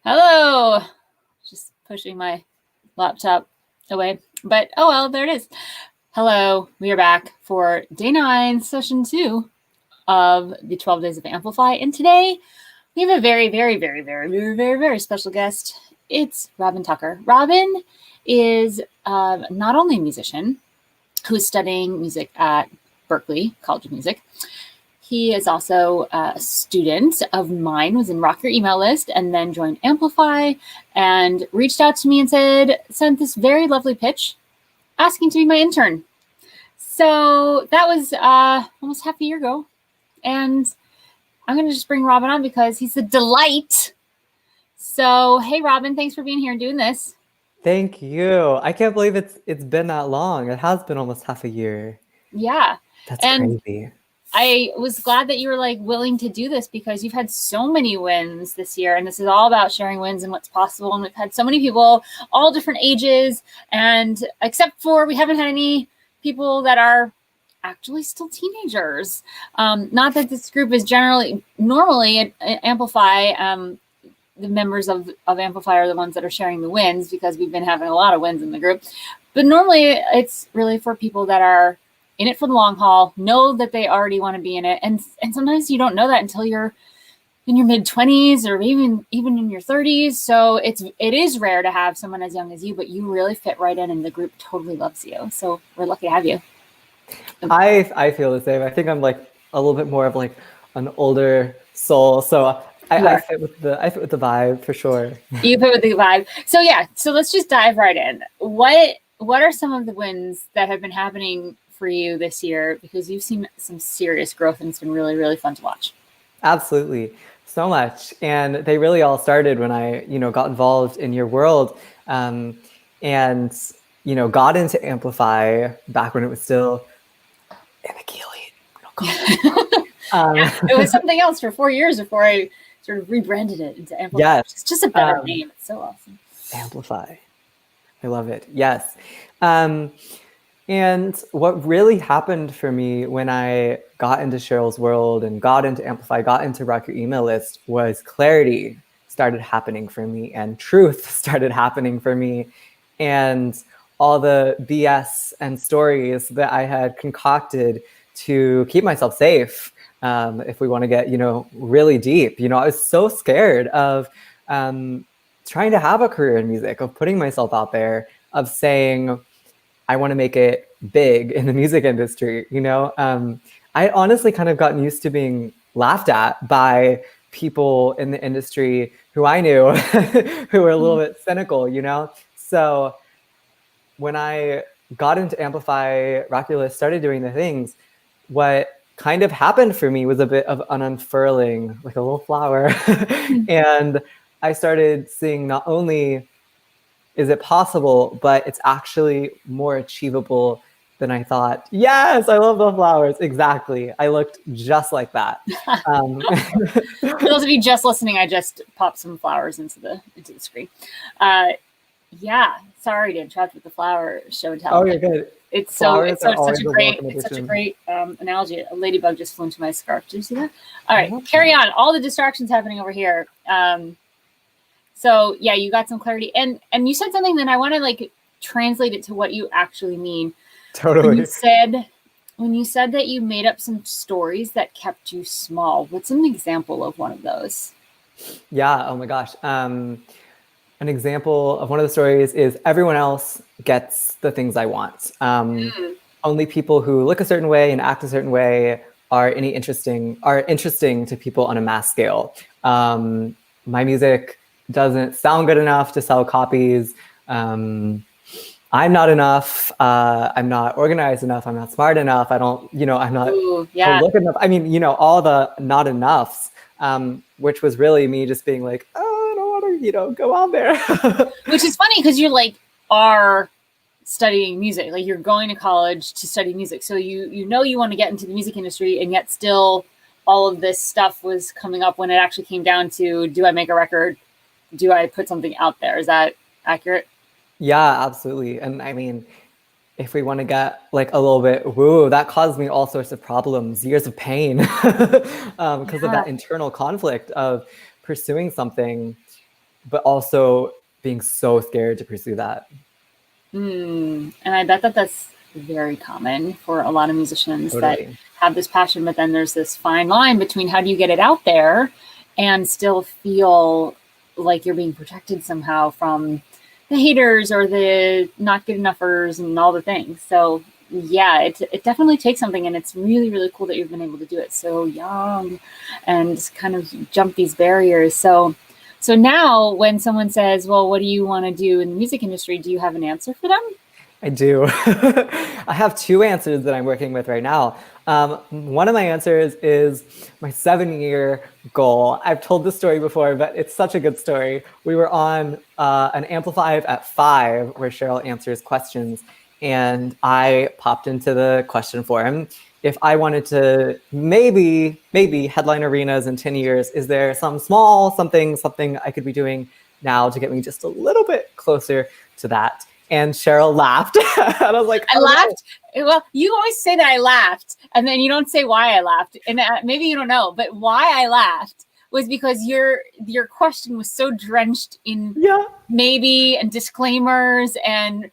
Hello. Just pushing my laptop away, but oh well, there it is. Hello, we are back for day 9, session 2 of the 12 Days of Amplify, and today we have a very special guest. It's Robin Tucker. Robin is not only a musician who is studying music at Berklee College of Music. He is also a student of mine, was in Rock Your Email List, and then joined Amplify and reached out to me and sent this very lovely pitch asking to be my intern. So that was almost half a year ago. And I'm going to just bring Robin on because he's a delight. So, hey, Robin, thanks for being here and doing this. Thank you. I can't believe it's been that long. It has been almost half a year. Yeah. That's crazy. I was glad that you were willing to do this because you've had so many wins this year, and this is all about sharing wins and what's possible. And we've had so many people, all different ages, and except for we haven't had any people that are actually still teenagers. Not that this group is normally Amplify. The members of Amplify are the ones that are sharing the wins because we've been having a lot of wins in the group. But normally it's really for people that are in it for the long haul, know that they already want to be in it. And sometimes you don't know that until you're in your mid-20s or even in your 30s. So it is rare to have someone as young as you, but you really fit right in and the group totally loves you. So we're lucky to have you. I feel the same. I think I'm a little bit more of an older soul. So I fit with the vibe for sure. You fit with the vibe. So yeah, so let's just dive right in. What are some of the wins that have been happening for you this year, because you've seen some serious growth and it's been really, really fun to watch? Absolutely. So much. And they really all started when I, got involved in your world and, got into Amplify back when it was still Immaculate. It was something else for 4 years before I sort of rebranded it into Amplify. Yes. It's just a better name. It's so awesome. Amplify. I love it. Yes. And what really happened for me when I got into Cheryl's world and got into Amplify, got into Rock Your Email List, was clarity started happening for me and truth started happening for me. And all the BS and stories that I had concocted to keep myself safe, if we want to get, really deep. I was so scared of trying to have a career in music, of putting myself out there, of saying, I want to make it big in the music industry. I honestly kind of gotten used to being laughed at by people in the industry who I knew who were a little bit cynical, So when I got into Amplify, Roculus, started doing the things, what kind of happened for me was a bit of an unfurling, like a little flower. And I started seeing not only is it possible, but it's actually more achievable than I thought. Yes, I love the flowers. Exactly. I looked just like that. For those of you just listening, I just popped some flowers into the screen. Yeah, sorry to interrupt with the flower show and tell. Oh, you're good. It's such a great analogy. A ladybug just flew into my scarf. Did you see that? All right, carry on. All the distractions happening over here. So yeah, you got some clarity, and you said something that I want to translate it to what you actually mean. Totally. When you said that you made up some stories that kept you small, what's an example of one of those? Yeah. Oh my gosh. An example of one of the stories is everyone else gets the things I want. Only people who look a certain way and act a certain way are interesting to people on a mass scale. My music doesn't sound good enough to sell copies. I'm not enough. I'm not organized enough. I'm not smart enough. I don't, I'm not look enough. I mean, all the not enoughs, which was really me just being like, oh, I don't want to, go on there. Which is funny because you are studying music. You're going to college to study music. So you want to get into the music industry, and yet still all of this stuff was coming up when it actually came down to, do I make a record? Do I put something out there? Is that accurate? Yeah, absolutely. And I mean, if we want to get a little bit woo, that caused me all sorts of problems, years of pain, because of that internal conflict of pursuing something, but also being so scared to pursue that. And I bet that that's very common for a lot of musicians that have this passion, but then there's this fine line between how do you get it out there and still feel like you're being protected somehow from the haters or the not good enoughers and all the things. So yeah, it definitely takes something, and it's really, really cool that you've been able to do it so young and kind of jump these barriers. So now when someone says, well, what do you want to do in the music industry? Do you have an answer for them? I do. I have two answers that I'm working with right now. One of my answers is my 7-year goal. I've told this story before, but it's such a good story. We were on an Amplify at 5 where Cheryl answers questions, and I popped into the question forum. If I wanted to maybe headline arenas in 10 years, is there some small something I could be doing now to get me just a little bit closer to that? And Cheryl laughed. And I was like, I laughed. No. Well, you always say that I laughed, and then you don't say why I laughed. And maybe you don't know, but why I laughed was because your question was so drenched in maybe and disclaimers and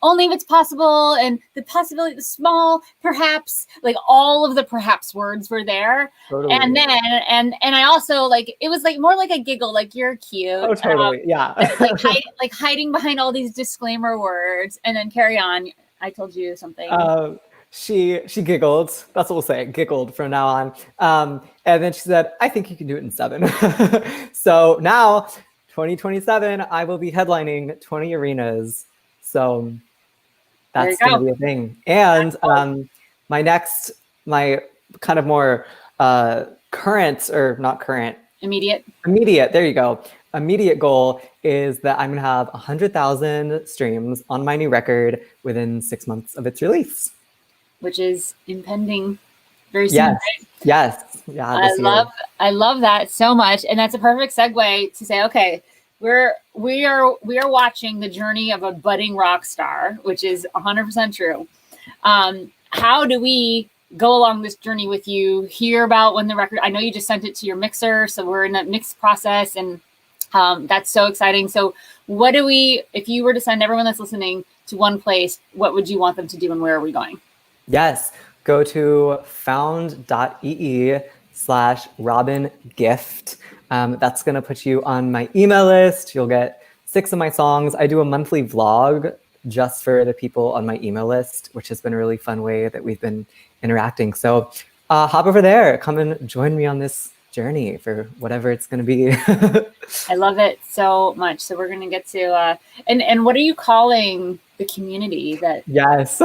only if it's possible and the possibility, the small, perhaps, like all of the perhaps words were there. Totally. And then, and I also like, it was like more like a giggle, like you're cute. Oh, totally. Yeah. like hiding behind all these disclaimer words, and then carry on. I told you something. She giggled. That's what we'll say. Giggled from now on. And then she said, I think you can do it in 7. So now 2027, I will be headlining 20 arenas. So that's going to be a thing. And my kind of more current, or not current. Immediate, there you go. Immediate goal is that I'm going to have 100,000 streams on my new record within 6 months of its release. Which is impending very soon, right? Yes. Yeah. I love that so much. And that's a perfect segue to say, okay, we are watching the journey of a budding rock star, which is 100% true. How do we go along this journey with you, hear about when the record, I know you just sent it to your mixer, so we're in that mix process, and that's so exciting. So if you were to send everyone that's listening to one place, what would you want them to do, and where are we going? Yes, go to found.ee/RobinGift. That's going to put you on my email list. You'll get 6 of my songs. I do a monthly vlog just for the people on my email list, which has been a really fun way that we've been interacting. So hop over there. Come and join me on this journey for whatever it's going to be. I love it so much. So we're going to get to, and what are you calling the community that? Yes,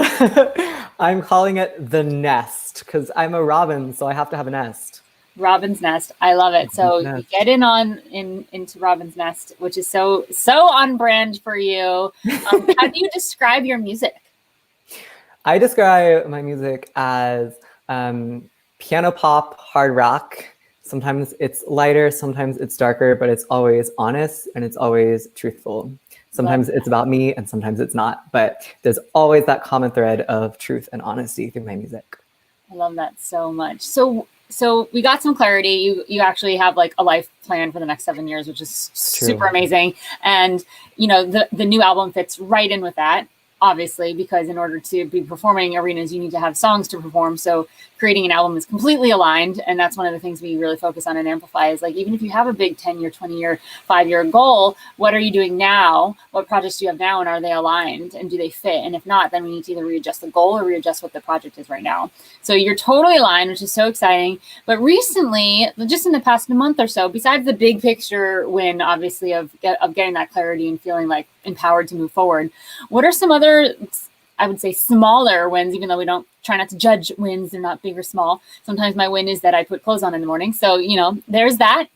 I'm calling it The Nest, because I'm a robin, so I have to have a nest. Robin's Nest. I love it. So you get into Robin's Nest, which is so on brand for you. How do you describe your music? I describe my music as piano pop, hard rock. Sometimes it's lighter, sometimes it's darker, but it's always honest and it's always truthful. Sometimes it's about me and sometimes it's not, but there's always that common thread of truth and honesty through my music. I love that so much. So we got some clarity. You actually have like a life plan for the next 7 years, which is super amazing. And the new album fits right in with that, obviously, because in order to be performing arenas, you need to have songs to perform. So creating an album is completely aligned. And that's one of the things we really focus on in Amplify is like, even if you have a big 10-year, 20-year, 5-year goal, what are you doing now? What projects do you have now? And are they aligned? And do they fit? And if not, then we need to either readjust the goal or readjust what the project is right now. So you're totally aligned, which is so exciting. But recently, just in the past month or so, besides the big picture win, obviously, of getting that clarity and feeling like empowered to move forward, what are some other, I would say, smaller wins, even though we don't try not to judge wins, they're not big or small. Sometimes my win is that I put clothes on in the morning. So, there's that.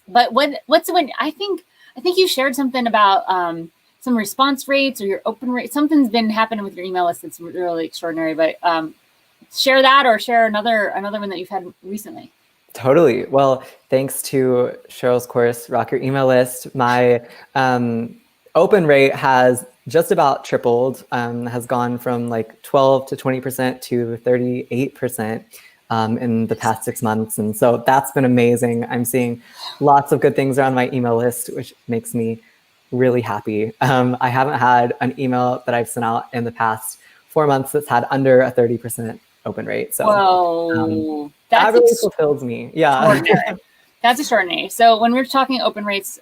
But what's a win? I think you shared something about some response rates or your open rate. Something's been happening with your email list that's really extraordinary, but share that or share another one that you've had recently. Totally. Well, thanks to Cheryl's course, Rock Your Email List, my open rate has just about tripled, has gone from like 12 to 20% to 38%. in the past 6 months. And so that's been amazing. I'm seeing lots of good things around my email list, which makes me really happy. I haven't had an email that I've sent out in the past 4 months that's had under a 30% open rate. So Whoa, that that's really fulfills me. Yeah. extraordinary. That's extraordinary. So when we're talking open rates,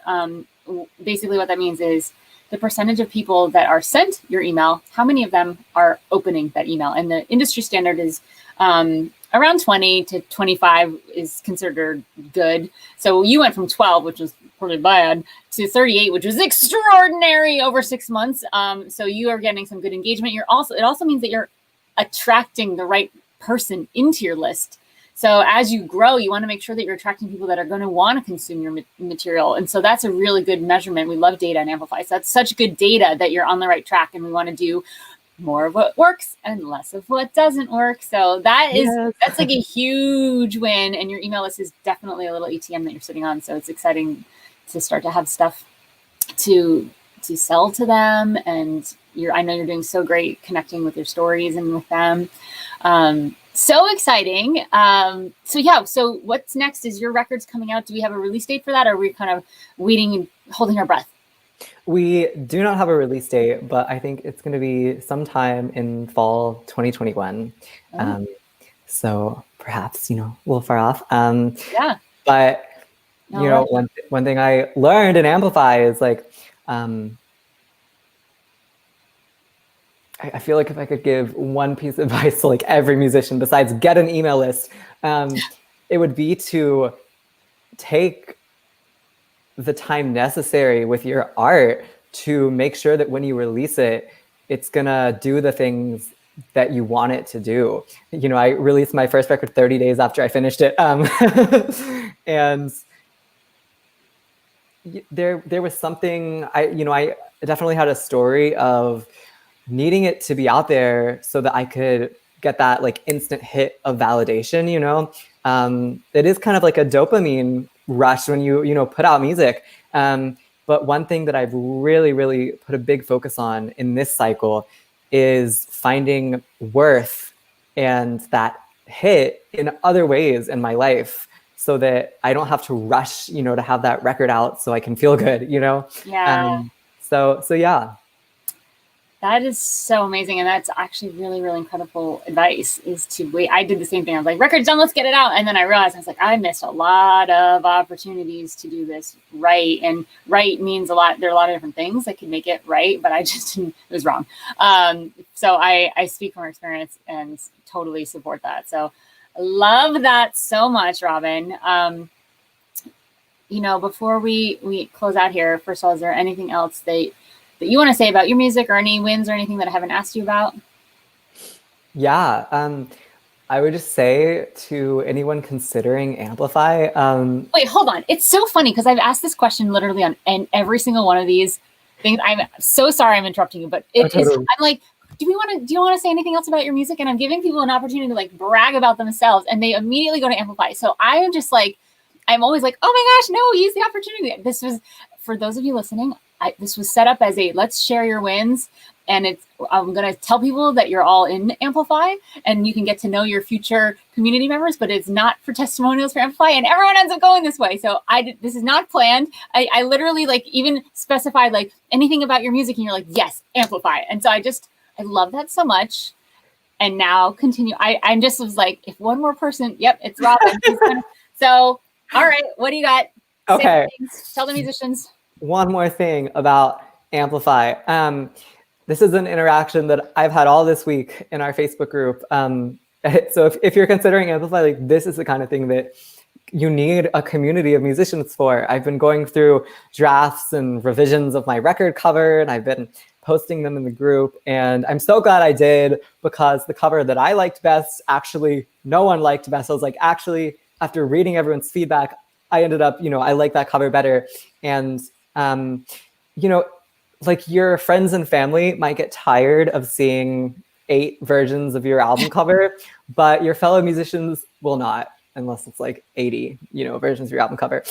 basically what that means is the percentage of people that are sent your email, how many of them are opening that email? And the industry standard is around 20 to 25 is considered good. So you went from 12, which was pretty bad, to 38, which was extraordinary over 6 months. So you are getting some good engagement. It also means that you're attracting the right person into your list. So as you grow, you want to make sure that you're attracting people that are going to want to consume your material. And so that's a really good measurement. We love data and Amplify. So that's such good data that you're on the right track, and we want to do more of what works and less of what doesn't work. So that's like a huge win. And your email list is definitely a little ATM that you're sitting on. So it's exciting to start to have stuff to sell to them. And I know you're doing so great connecting with your stories and with them. So exciting. So what's next? Is your record's coming out? Do we have a release date for that? Or are we kind of waiting and holding our breath? We do not have a release date, but I think it's going to be sometime in fall 2021. So perhaps, a little far off. Yeah. But, one thing I learned in Amplify is like, I feel like if I could give one piece of advice to like every musician besides get an email list, it would be to take the time necessary with your art to make sure that when you release it, it's gonna do the things that you want it to do. I released my first record 30 days after I finished it. And there was something, I definitely had a story of needing it to be out there so that I could get that like instant hit of validation. It is kind of like a dopamine rush when you put out music. But one thing that I've really, really put a big focus on in this cycle is finding worth and that hit in other ways in my life, so that I don't have to rush, to have that record out so I can feel good, Yeah. So yeah. That is so amazing. And that's actually really, really incredible advice, is to wait. I did the same thing. I was like, record's done, let's get it out. And then I realized, I was like, I missed a lot of opportunities to do this right. And right means a lot. There are a lot of different things that can make it right, but I just it was wrong. So I speak from experience and totally support that. So I love that so much, Robin. Before we close out here, first of all, is there anything else that you want to say about your music, or any wins or anything that I haven't asked you about? Yeah. I would just say to anyone considering Amplify. Wait, hold on. It's so funny because I've asked this question literally on every single one of these things. I'm so sorry I'm interrupting you, but totally. I'm like, do you want to say anything else about your music? And I'm giving people an opportunity to like brag about themselves, and they immediately go to Amplify. So I am just like, I'm always like, oh my gosh, no, use the opportunity. This was, for those of you listening, this was set up as a let's share your wins. And I'm going to tell people that you're all in Amplify, and you can get to know your future community members, but it's not for testimonials for Amplify, and everyone ends up going this way. So this is not planned. I literally like even specified like anything about your music, and you're like, yes, Amplify. And so I love that so much. And now continue. I just was like, if one more person, yep, it's Robin. So, all right, what do you got? Okay. Tell the musicians. One more thing about Amplify. This is an interaction that I've had all this week in our Facebook group. So if you're considering Amplify, like this is the kind of thing that you need a community of musicians for. I've been going through drafts and revisions of my record cover, and I've been posting them in the group. And I'm so glad I did, because the cover that I liked best, actually no one liked best. I was like, actually, after reading everyone's feedback, I ended up, I like that cover better. And, like your friends and family might get tired of seeing 8 versions of your album cover, but your fellow musicians will not, unless it's like 80, versions of your album cover.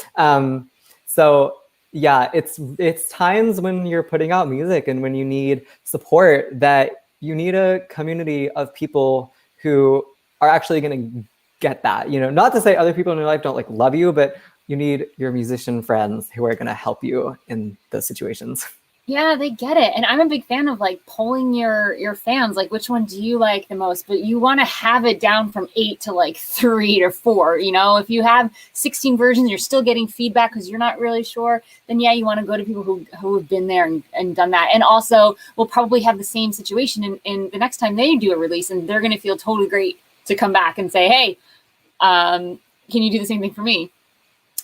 So yeah, it's times when you're putting out music and when you need support that you need a community of people who are actually going to get that. Not to say other people in your life don't like love you, but you need your musician friends who are going to help you in those situations. Yeah, they get it. And I'm a big fan of like polling your fans, like which one do you like the most? But you want to have it down from 8 to like 3 or 4. If you have 16 versions, you're still getting feedback because you're not really sure, then yeah, you want to go to people who have been there and done that. And also will probably have the same situation in the next time they do a release, and they're going to feel totally great to come back and say, hey, can you do the same thing for me?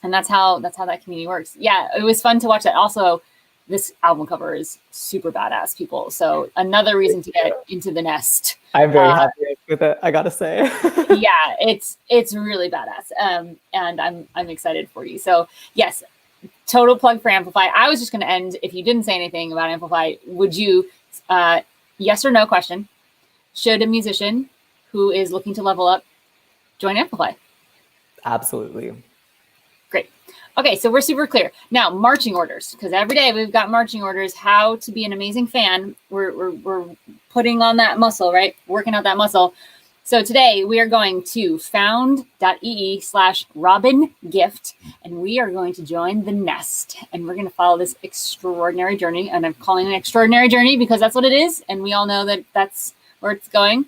And that's how that community works. Yeah, it was fun to watch that. Also, this album cover is super badass, people. So another reason to get into the nest. I'm very happy with it, I gotta say. Yeah, it's really badass. And I'm excited for you. So yes, total plug for Amplify. I was just going to end, if you didn't say anything about Amplify, would you, yes or no question, should a musician who is looking to level up join Amplify? Absolutely. Great. Okay, so we're super clear. Now, marching orders, because every day we've got marching orders, how to be an amazing fan. We're putting on that muscle, right? Working out that muscle. So today we are going to found.ee/RobinGift, and we are going to join the nest, and we're going to follow this extraordinary journey. And I'm calling it an extraordinary journey because that's what it is, and we all know that that's where it's going.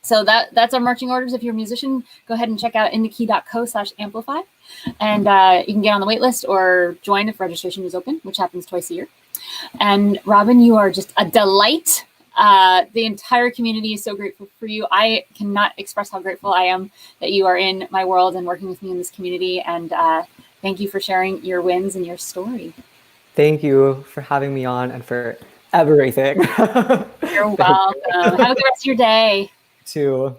So that's our marching orders. If you're a musician, go ahead and check out indakey.co/amplify. And you can get on the wait list or join if registration is open, which happens twice a year. And Robin, you are just a delight. The entire community is so grateful for you. I cannot express how grateful I am that you are in my world and working with me in this community. And thank you for sharing your wins and your story. Thank you for having me on and for everything. You're welcome. Have a good rest of your day. Too.